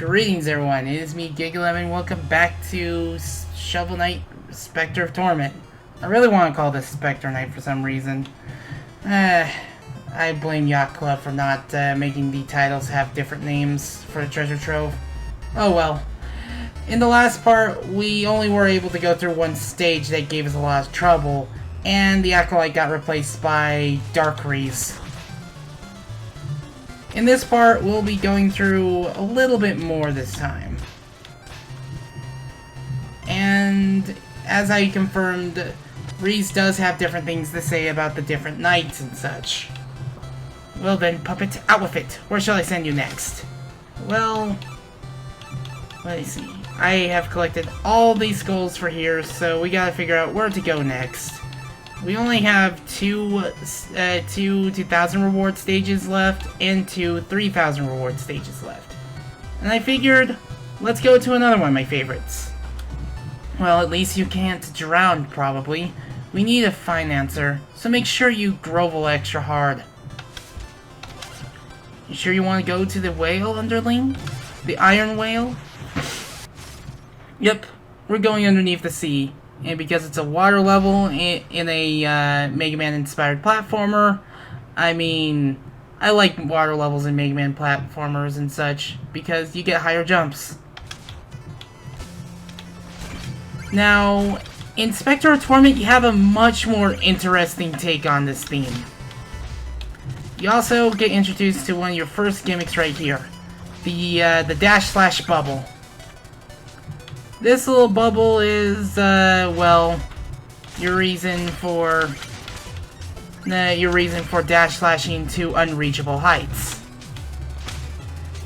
Greetings everyone, it is me, Giga11, and welcome back to Shovel Knight Specter of Torment. I really want to call this Specter Knight for some reason. I blame Yacht Club for not making the titles have different names for the treasure trove. Oh well. In the last part, we only were able to go through one stage that gave us a lot of trouble, and the Acolyte got replaced by Darkreese. In this part, we'll be going through a little bit more this time. And as I confirmed, Reese does have different things to say about the different knights and such. Well then, Puppet, out with it. Where shall I send you next? Well, let me see. I have collected all these skulls for here, so we gotta figure out where to go next. We only have two 2,000 reward stages left and two 3,000 reward stages left. And I figured, let's go to another one of my favorites. Well, at least you can't drown, probably. We need a financer, so make sure you grovel extra hard. You sure you want to go to the whale, underling? The iron whale? Yep, we're going underneath the sea. And because it's a water level in a Mega Man inspired platformer, I mean, I like water levels in Mega Man platformers and such because you get higher jumps. Now, in Specter of Torment, you have a much more interesting take on this theme. You also get introduced to one of your first gimmicks right here, the dash slash bubble. This little bubble is, well, your reason for dash slashing to unreachable heights.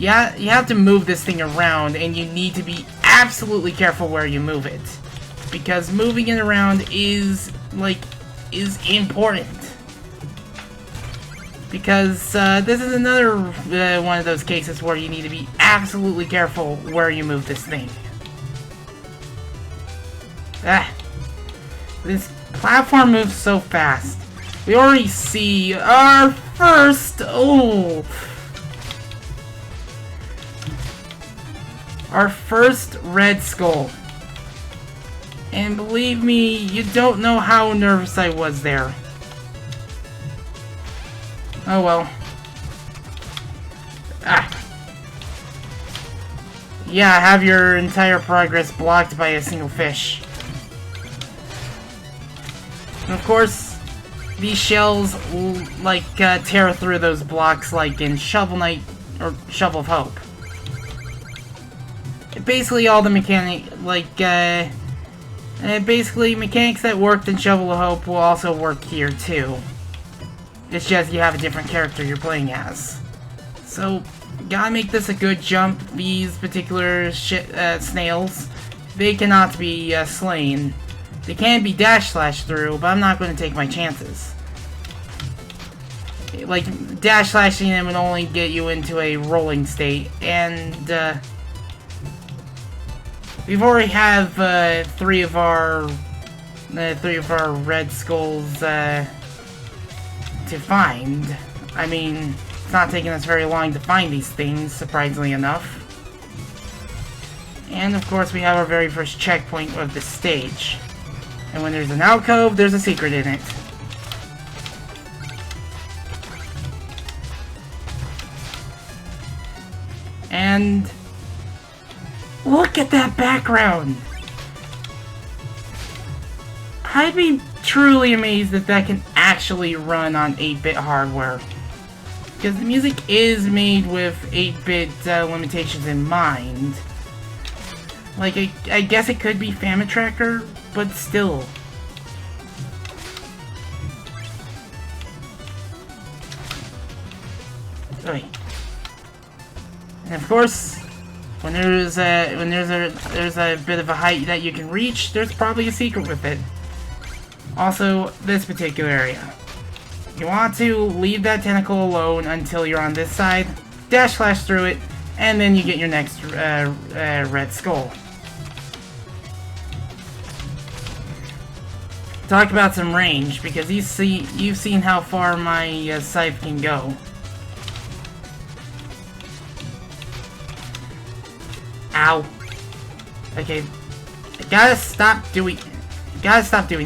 Yeah, you have to move this thing around, and you need to be absolutely careful where you move it, because moving it around is important. Because this is another one of those cases where you need to be absolutely careful where you move this thing. This platform moves so fast. We already see our first, our first red skull. And believe me, you don't know how nervous I was there. Oh well. Yeah, have your entire progress blocked by a single fish. And of course, these shells tear through those blocks like in Shovel Knight or Shovel of Hope. Basically, all the mechanics that worked in Shovel of Hope will also work here too. It's just you have a different character you're playing as. So, gotta make this a good jump. These particular snails, they cannot be slain. They can be dash slashed through, but I'm not going to take my chances. Like, dash slashing them would only get you into a rolling state, and we've already have three of our red skulls to find. I mean, it's not taking us very long to find these things, surprisingly enough. And of course, we have our very first checkpoint of the stage. And when there's an alcove, there's a secret in it. And look at that background! I'd be truly amazed if that can actually run on 8-bit hardware. Because the music is made with 8-bit limitations in mind. Like, I guess it could be Family Tracker, but still. Right. And of course, when there's a bit of a height that you can reach, there's probably a secret with it. Also, this particular area. You want to leave that tentacle alone until you're on this side, dash slash through it, and then you get your next red skull. Talk about some range, because you've seen how far my scythe can go. Ow. Okay. I gotta stop doing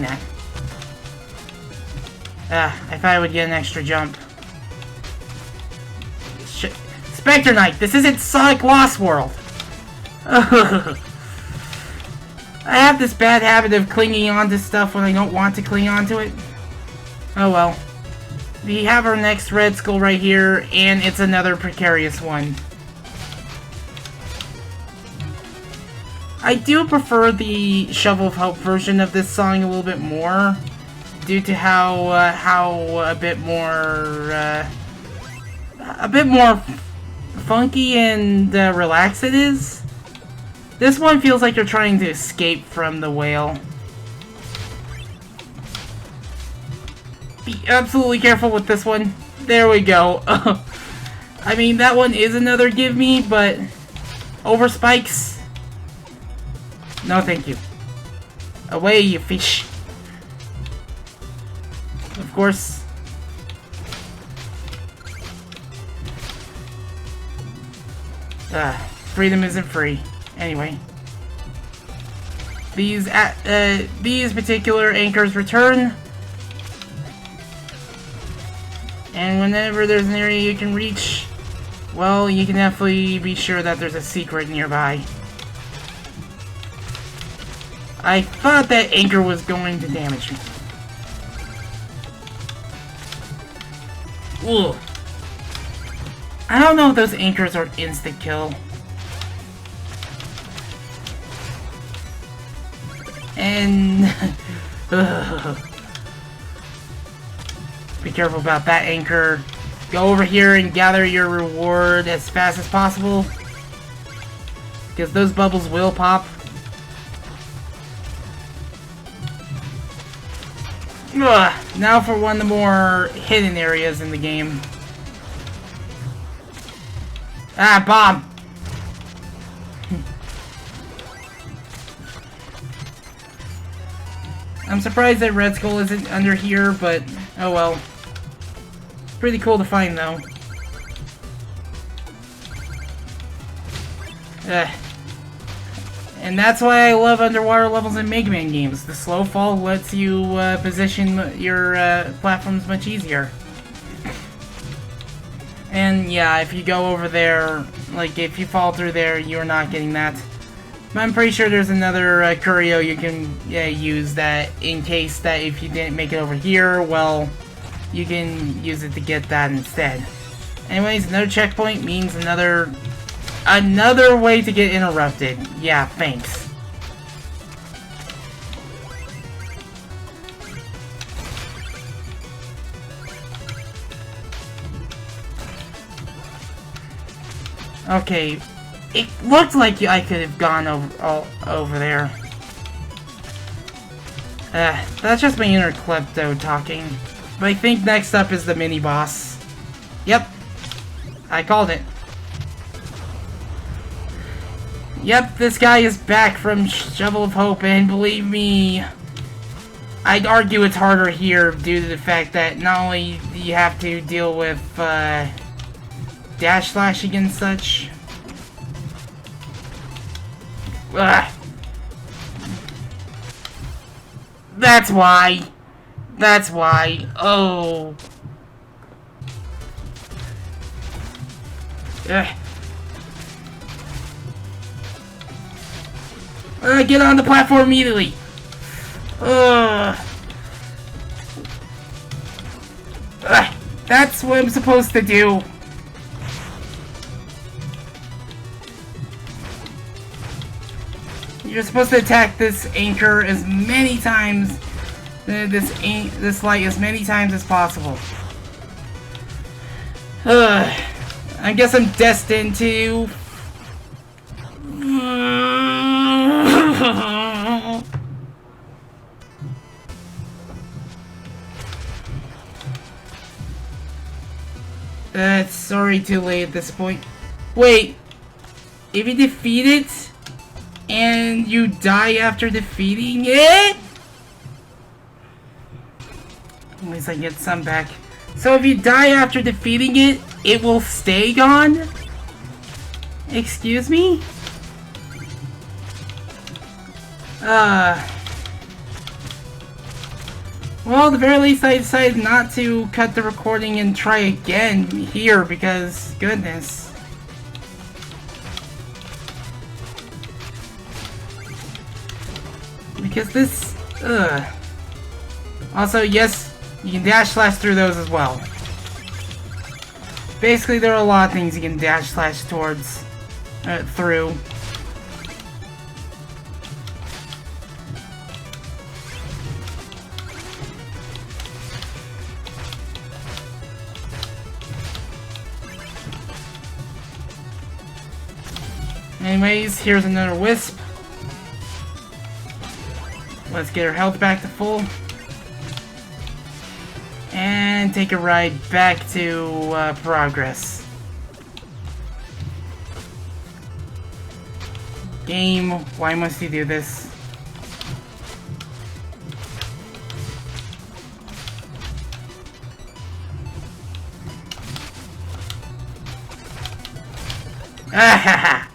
that. I thought I would get an extra jump. Specter Knight, this isn't Sonic Lost World! I have this bad habit of clinging on to stuff when I don't want to cling on to it. Oh well. We have our next Red Skull right here, and it's another precarious one. I do prefer the Shovel of Hope version of this song a little bit more, due to how a bit more funky and relaxed it is. This one feels like you're trying to escape from the whale. Be absolutely careful with this one. There we go. I mean, that one is another give me, but over spikes? No, thank you. Away, you fish. Of course. Freedom isn't free. Anyway. These particular anchors return. And whenever there's an area you can reach, well, you can definitely be sure that there's a secret nearby. I thought that anchor was going to damage me. Ugh. I don't know if those anchors are instant kill. And be careful about that anchor. Go over here and gather your reward as fast as possible, because those bubbles will pop. Ugh. Now for one of the more hidden areas in the game. Ah, bomb! I'm surprised that Red Skull isn't under here, but oh well. Pretty cool to find, though. And that's why I love underwater levels in Mega Man games. The slow fall lets you position your platforms much easier. And yeah, if you go over there, like if you fall through there, you're not getting that. But I'm pretty sure there's another curio you can use that in case that if you didn't make it over here, well, you can use it to get that instead. Anyways, another checkpoint means another way to get interrupted. Yeah, thanks. Okay, it looked like I could have gone over there. That's just my inner klepto talking. But I think next up is the mini-boss. Yep. I called it. Yep, this guy is back from Shovel of Hope, and believe me, I'd argue it's harder here due to the fact that not only do you have to deal with dash slashing and such. Ugh. That's why. That's why. Oh. Ugh. Get on the platform immediately. That's what I'm supposed to do. You're supposed to attack this anchor as many times, this light as many times as possible. I guess I'm destined to. It's already too late at this point. Wait, if you defeat it and you die after defeating it? At least I get some back. So if you die after defeating it, it will stay gone? Excuse me? Well, at the very least, I decided not to cut the recording and try again here because, goodness. Because this, Also, yes, you can dash slash through those as well. Basically, there are a lot of things you can dash slash towards, through. Anyways, here's another wisp. Let's get our health back to full. And take a ride back to progress. Game, why must you do this? Ah-ha-ha!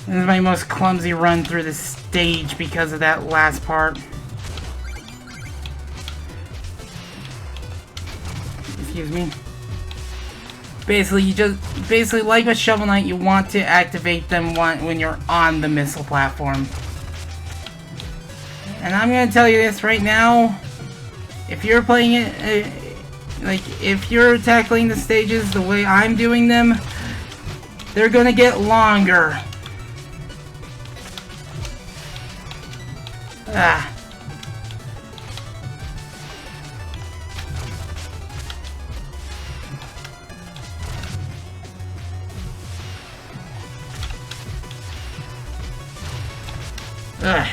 This is my most clumsy run through this stage because of that last part. Excuse me. Basically like with Shovel Knight, you want to activate them when you're on the missile platform. And I'm gonna tell you this right now, if you're playing it, if you're tackling the stages the way I'm doing them, they're gonna get longer. Ah. Ugh.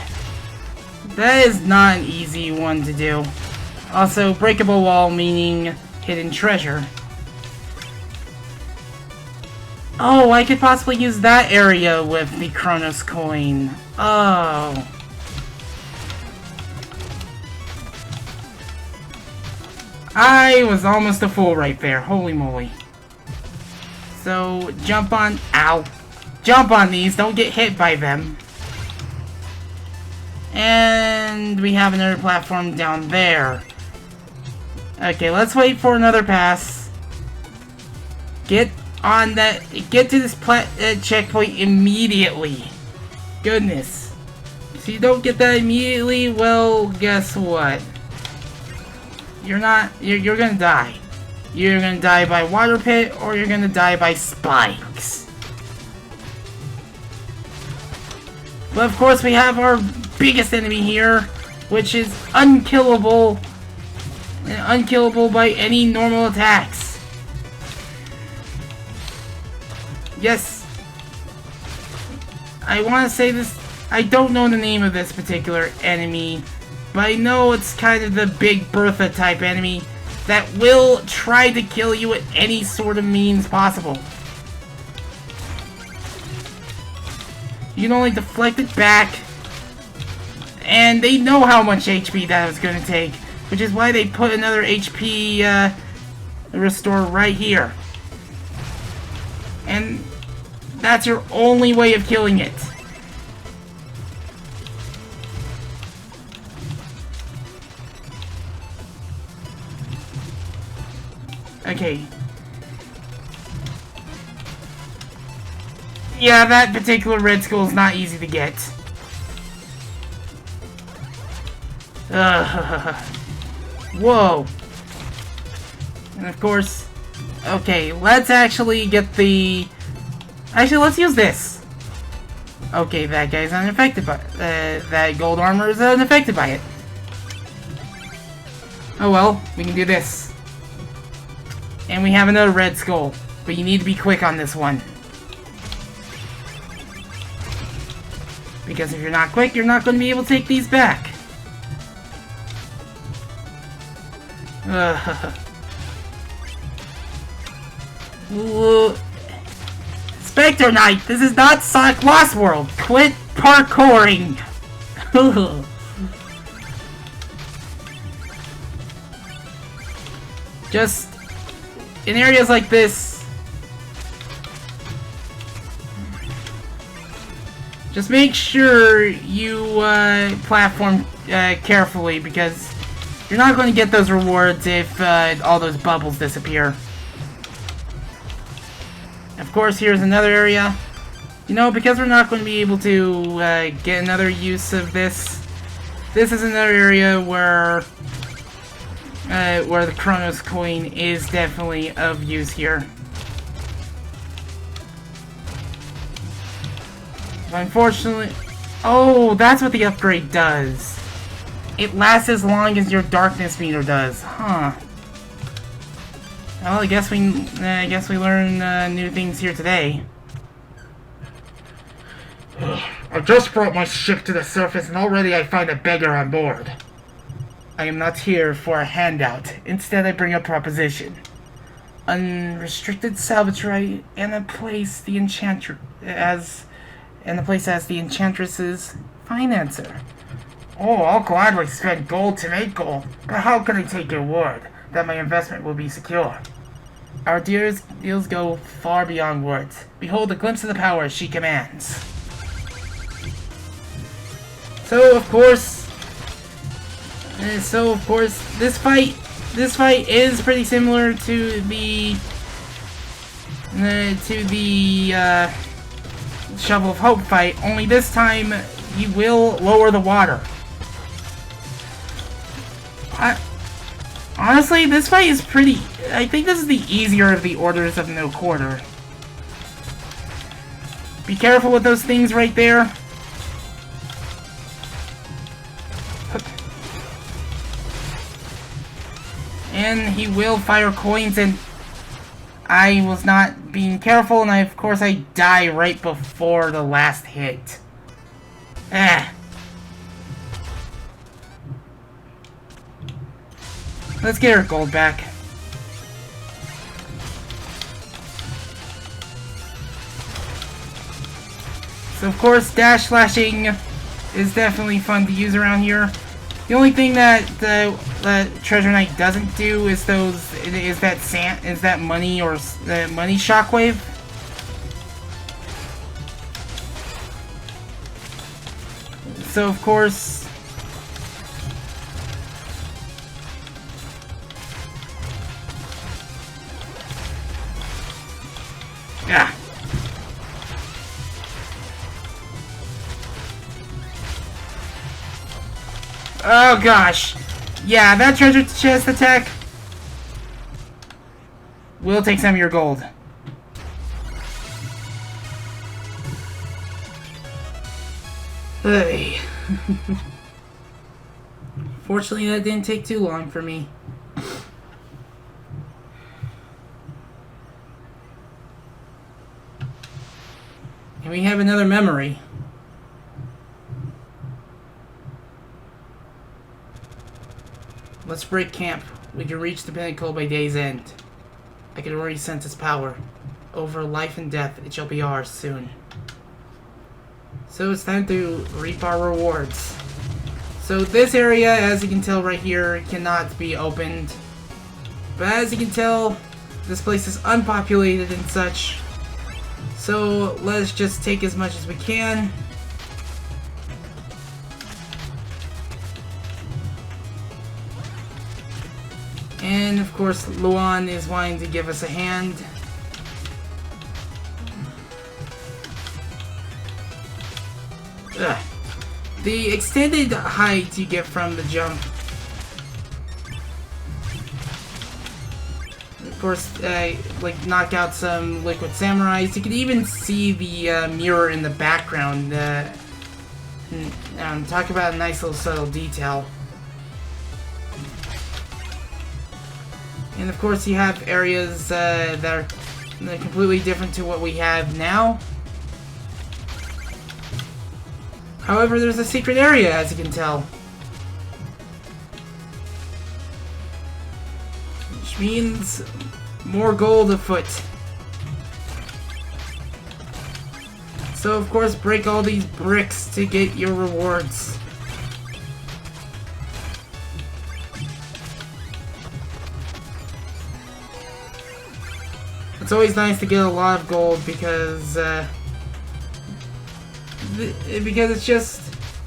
That is not an easy one to do. Also, breakable wall meaning hidden treasure. Oh, I could possibly use that area with the Chronos coin. Oh. I was almost a fool right there. Holy moly. So, jump on... Ow. Jump on these. Don't get hit by them. And we have another platform down there. Okay, let's wait for another pass. Get on that... Get to this checkpoint immediately. Goodness. If you don't get that immediately, well, guess what? You're gonna die. You're gonna die by water pit, or you're gonna die by spikes. But of course we have our biggest enemy here, which is unkillable. And unkillable by any normal attacks. Yes. I want to say this, I don't know the name of this particular enemy, but I know it's kind of the Big Bertha type enemy that will try to kill you at any sort of means possible. You can only deflect it back, and they know how much HP that was going to take, which is why they put another HP restore right here. And that's your only way of killing it. Okay. Yeah, that particular red skull is not easy to get. Whoa. And of course... Okay, let's actually get the... Actually, let's use this. Okay, that guy's unaffected by... that gold armor is unaffected by it. Oh well, we can do this. And we have another red skull. But you need to be quick on this one. Because if you're not quick, you're not going to be able to take these back. Specter Knight, this is not Sonic Lost World. Quit parkouring. Just in areas like this, Just make sure you platform carefully, because you're not going to get those rewards if all those bubbles disappear. Of course, here's another area. You know, because we're not going to be able to get another use of this, this is another area where the Chronos coin is definitely of use here. Unfortunately... Oh, that's what the upgrade does. It lasts as long as your darkness meter does. Huh. Well, I guess we learn new things here today. I just brought my ship to the surface and already I find a beggar on board. I am not here for a handout. Instead, I bring a proposition. Unrestricted salvage right and a place as the Enchantress's financer. Oh, I'll gladly spend gold to make gold, but how can I take your word that my investment will be secure? Our deals go far beyond words. Behold a glimpse of the power she commands. So of course, this fight is pretty similar to the Shovel of Hope fight, only this time you will lower the water. Honestly, this fight is pretty... I think this is the easier of the Orders of No Quarter. Be careful with those things right there. And he will fire coins, and I was not being careful, and of course I die right before the last hit. Let's get our gold back. So of course, dash slashing is definitely fun to use around here. The only thing that the Treasure Knight doesn't do is that money or the money shockwave. So of course, yeah. Oh gosh. Yeah, that treasure chest attack will take some of your gold. Hey. Fortunately, that didn't take too long for me. And we have another memory. Let's break camp. We can reach the Pentacle by day's end. I can already sense its power. Over life and death, it shall be ours soon. So it's time to reap our rewards. So this area, as you can tell right here, cannot be opened. But as you can tell, this place is unpopulated and such. So let's just take as much as we can. And of course, Luan is wanting to give us a hand. Ugh. The extended height you get from the jump. Of course, like knock out some liquid samurais. You can even see the mirror in the background. Talk about a nice little subtle detail. And of course you have areas that are completely different to what we have now. However, there's a secret area, as you can tell. Which means more gold afoot. So of course break all these bricks to get your rewards. It's always nice to get a lot of gold because because it's just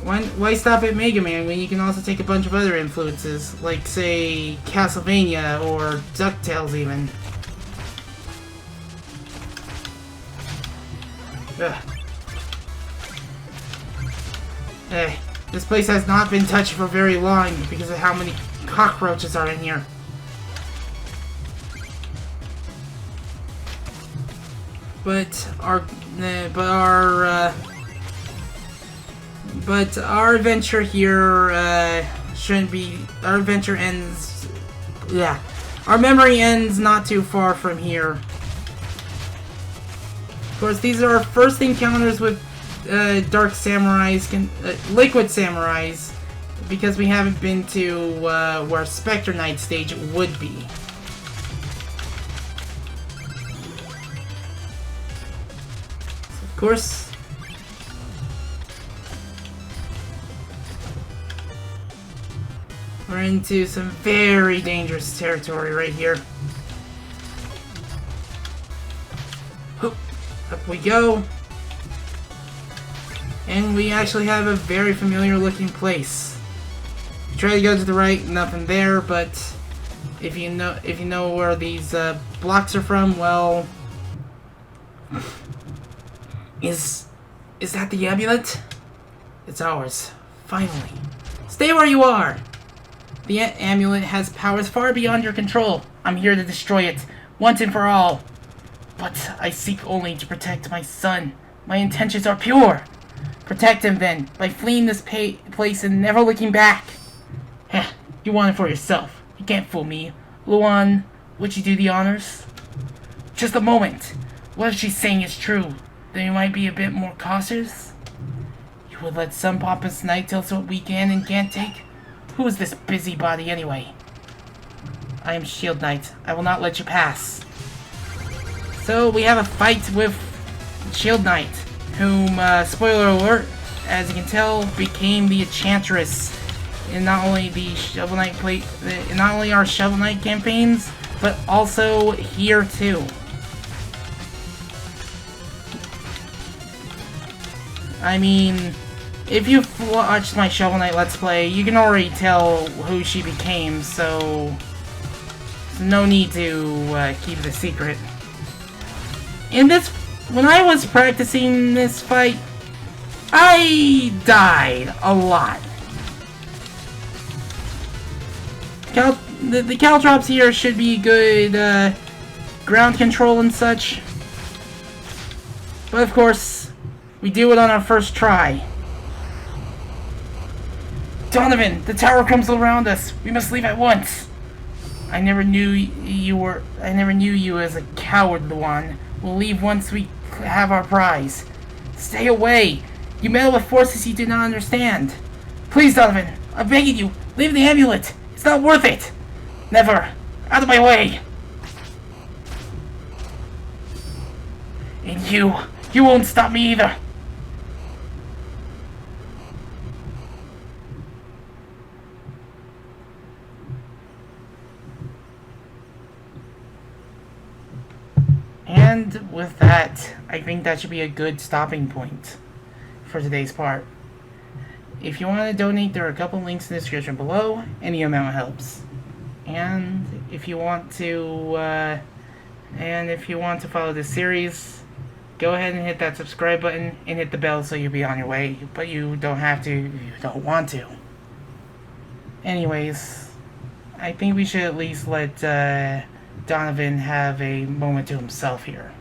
why stop at Mega Man when you can also take a bunch of other influences, like say Castlevania or DuckTales even. Ugh. Hey, this place has not been touched for very long because of how many cockroaches are in here. But our adventure here shouldn't be. Our adventure ends. Yeah, our memory ends not too far from here. Of course, these are our first encounters with Dark Samurais, Liquid Samurais, because we haven't been to where Specter Knight stage would be. Of course, we're into some very dangerous territory right here. Up we go. And we actually have a very familiar looking place. You try to go to the right, nothing there, but if you know where these blocks are from, well, is that the amulet? It's ours. Finally. Stay where you are! The amulet has powers far beyond your control. I'm here to destroy it, once and for all. But I seek only to protect my son. My intentions are pure. Protect him then, by fleeing this place and never looking back. Heh, you want it for yourself. You can't fool me. Luan, would you do the honors? Just a moment. What if she's saying is true? Then you might be a bit more cautious? You would let some pompous knight tell us what we can and can't take? Who is this busybody anyway? I am Shield Knight. I will not let you pass. So we have a fight with Shield Knight, whom, spoiler alert, as you can tell, became the Enchantress in not only the Shovel Knight not only our Shovel Knight campaigns, but also here too. I mean, if you've watched my Shovel Knight Let's Play, you can already tell who she became, so there's no need to keep it a secret. When I was practicing this fight, I died a lot. The Caltrops here should be good ground control and such. But of course, we do it on our first try. Donovan, the tower comes around us. We must leave at once. I never knew you as a coward, Luan. We'll leave once we have our prize. Stay away. You meddle with forces you do not understand. Please, Donovan, I'm begging you, leave the amulet. It's not worth it. Never. Out of my way. And you won't stop me either. And with that, I think that should be a good stopping point for today's part. If you want to donate, there are a couple links in the description below. Any amount helps. And if you want to, follow this series, go ahead and hit that subscribe button and hit the bell so you'll be on your way. But you don't have to if you don't want to. Anyways, I think we should at least let Donovan have a moment to himself here.